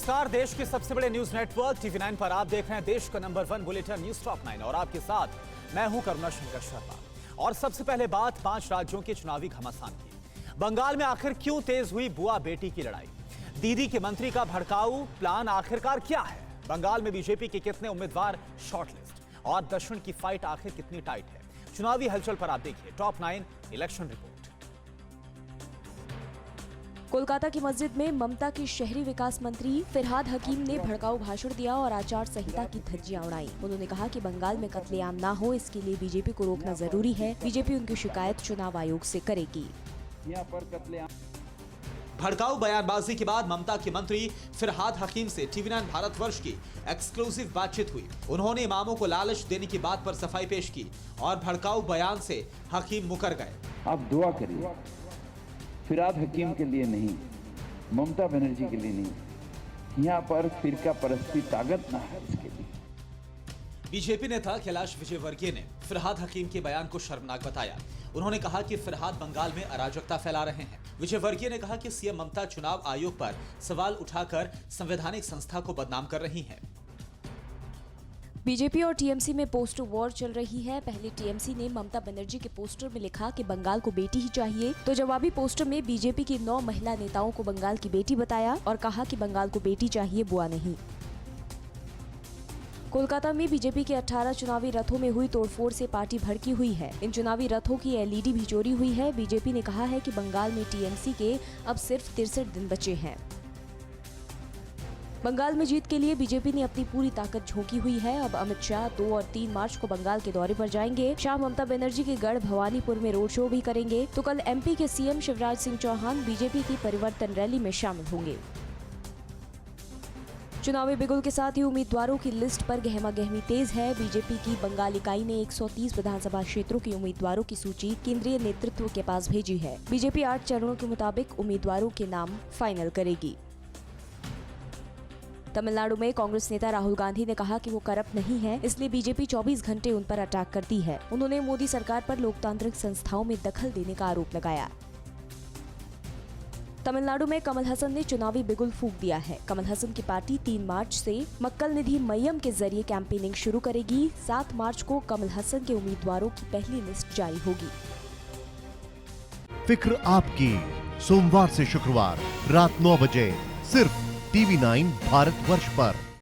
नमस्कार। देश के सबसे बड़े न्यूज नेटवर्क टीवी 9 पर आप देख रहे हैं देश का नंबर 1 बुलेटिन न्यूज टॉप 9 और आपके साथ मैं हूं करुणा शंकर शर्मा। और सबसे पहले बात 5 राज्यों के चुनावी घमासान की। बंगाल में आखिर क्यों तेज हुई बुआ बेटी की लड़ाई? दीदी के मंत्री का भड़काऊ प्लान आखिरकार क्या है? बंगाल में बीजेपी के कितने उम्मीदवार शॉर्टलिस्ट? और दक्षिण की फाइट आखिर कितनी टाइट है? चुनावी हलचल पर आप देखिए टॉप 9 इलेक्शन रिपोर्ट। कोलकाता की मस्जिद में ममता की शहरी विकास मंत्री फिरहाद हकीम ने भड़काऊ भाषण दिया और आचार संहिता की धज्जियां उड़ाई। उन्होंने कहा कि बंगाल में कत्लेआम ना हो, इसके लिए बीजेपी को रोकना जरूरी है। बीजेपी उनकी शिकायत चुनाव आयोग से करेगी। भड़काऊ बयानबाजी के बाद ममता के मंत्री फिरहाद हकीम से टीवी 9 भारतवर्ष की एक्सक्लूसिव बातचीत हुई। उन्होंने इमामों को लालच देने की बात पर सफाई पेश की और भड़काऊ बयान से हकीम मुकर गए। आप दुआ करिए, फिरहाद हकीम के लिए नहीं, ममता बनर्जी के लिए नहीं, यहाँ पर फिरका परस्ती ताकत ना है इसके लिए। बीजेपी नेता कैलाश विजयवर्गीय ने फिरहाद हकीम के बयान को शर्मनाक बताया। उन्होंने कहा कि फिरहाद बंगाल में अराजकता फैला रहे हैं। विजयवर्गीय ने कहा कि सीएम ममता चुनाव आयोग पर सवाल उठाकर संवैधानिक संस्था को बदनाम कर रही हैं। बीजेपी और टीएमसी में पोस्टर वॉर चल रही है। पहले टीएमसी ने ममता बनर्जी के पोस्टर में लिखा कि बंगाल को बेटी ही चाहिए, तो जवाबी पोस्टर में बीजेपी की 9 महिला नेताओं को बंगाल की बेटी बताया और कहा कि बंगाल को बेटी चाहिए, बुआ नहीं। कोलकाता में बीजेपी के 18 चुनावी रथों में हुई तोड़फोड़ से पार्टी भड़की हुई है। इन चुनावी रथों की एलईडी भी चोरी हुई है। बीजेपी ने कहा है कि बंगाल में टीएमसी के अब सिर्फ 63 दिन बचे हैं। बंगाल में जीत के लिए बीजेपी ने अपनी पूरी ताकत झोंकी हुई है। अब अमित शाह 2 और 3 मार्च को बंगाल के दौरे पर जाएंगे। शाह ममता बनर्जी के गढ़ भवानीपुर में रोड शो भी करेंगे, तो कल एमपी के सीएम शिवराज सिंह चौहान बीजेपी की परिवर्तन रैली में शामिल होंगे। चुनावी बिगुल के साथ ही उम्मीदवारों की लिस्ट पर गहमागहमी तेज है। बीजेपी की बंगाल इकाई ने 130 विधानसभा क्षेत्रों के उम्मीदवारों की सूची केंद्रीय नेतृत्व के पास भेजी है। बीजेपी 8 चरणों के मुताबिक उम्मीदवारों के नाम फाइनल करेगी। तमिलनाडु में कांग्रेस नेता राहुल गांधी ने कहा कि वो करप्ट नहीं है, इसलिए बीजेपी 24 घंटे उन पर अटैक करती है। उन्होंने मोदी सरकार पर लोकतांत्रिक संस्थाओं में दखल देने का आरोप लगाया। तमिलनाडु में कमल हसन ने चुनावी बिगुल फूंक दिया है। कमल हसन की पार्टी 3 मार्च से मक्कल निधि मय्यम के जरिए कैंपेनिंग शुरू करेगी। 7 मार्च को कमल हसन के उम्मीदवारों की पहली लिस्ट जारी होगी। फिक्र आपकी, सोमवार से शुक्रवार रात 9 बजे सिर्फ टीवी 9 भारतवर्ष पर।